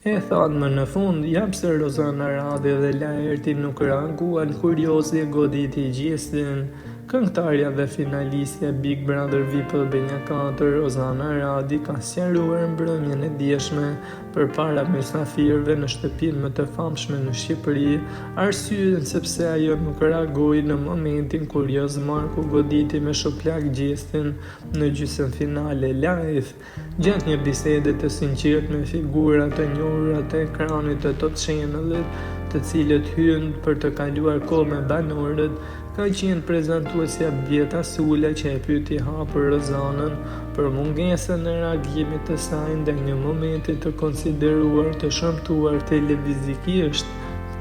E thonë më në fund, jam se Rozana Radhi dhe Laerti nuk reaguan kur Josi e goditi Gjestin. Këngëtarja dhe finalistja Big Brother VIP Albania 4, Rozana Radhi, ka sqaruar mbrëmjen e dieshme përpara mysafirëve në shtëpinë më të famshme në Shqipëri, arsyen sepse ajo nuk reagoi në momentin kur Jos Marku goditi me shoplak Gjestin në gjysmëfinale live. Gjatë një bisede të sinqertë me figura të njohura të ekranit të Top Channel-it, të cilët hyn për të kaluar kohë me banorët, ka qenë prezantuesja Bjeta Sula që e pyeti hapur Rozanën për mungesën e reagimit të saj ndaj një momenti të konsideruar të shëmtuar televizikisht.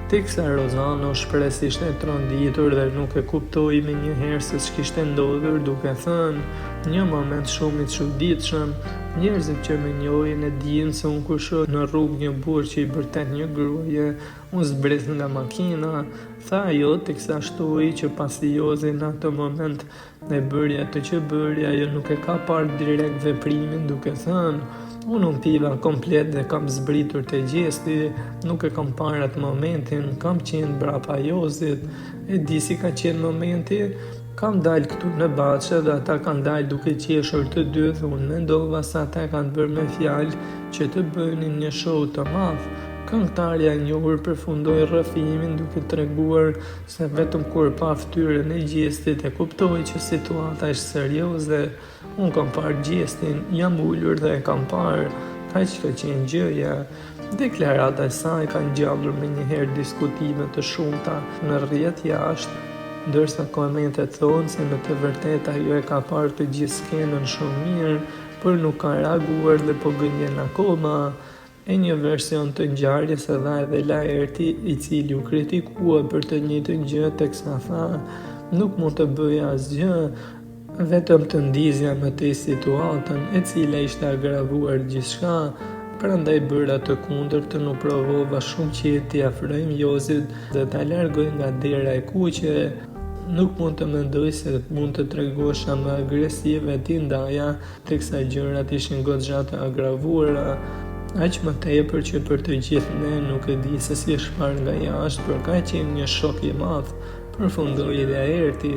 Teksa Rozana u shpreh se ishte e tronditur dhe nuk e kuptoi menjëherë se ç'kishte ndodhur, duke thënë: "Një moment shumë i çuditshëm. Njerëzit që më njohin e dinë se unë kur shoh në rrugë një burr që i bërtet një gruaje, unë zbres nga makina", tha ajo, teksa shtoi që pasi Josi në atë moment e bëri atë që bëri, ajo nuk e ka parë direkt veprimin, duke thënë: "Unë piva komplet dhe kam zbritur te Gjesti, nuk e kam parë atë momentin, kam qenë brapa Josit, e di si ka qenë momenti, kam dalë këtu në Baçë dhe ata kanë dalë duke qeshur të dy dhe unë mendova se ata kanë bërë me fjalë që të bënin një show të madh." Këngëtarja e njohur përfundoi rrëfimin duke treguar se vetëm kur pa fytyrën e Gjestit e kuptoi që situata është serioze. "Unë kam parë Gjestin, jam ulur dhe e kam parë, kaq ka qenë gjëja." Deklarata e saj ka ngjallur menjëherë diskutime të shumta në rrjet jashtë, ndërsa komentet thonë se në të vërtetë ajo e ka parë të gjithë skenën shumë mirë, por nuk ka reaguar dhe po gënjen akoma. E një version të ngjarjes e dha edhe Laerti, i cili u kritikua për të njëjtën gjë, teksa tha: "Nuk mund të bëja asgjë, vetëm të ndizja më tej situatën, e cila ishte agravuar gjithçka, prandaj bëra të kundërtën, u provova shumë qetë t'i afrojmë Josit dhe ta largoj nga dera e kuqe. Nuk mund të mendoj se mund të tregosha më agresive t'i ndaja, teksa gjërat ishin goxha të agravuara. Aq më tepër që për të gjithë ne nuk e di se si është parë nga jashtë, por ka qenë një shok i madh", përfundoi Laerti.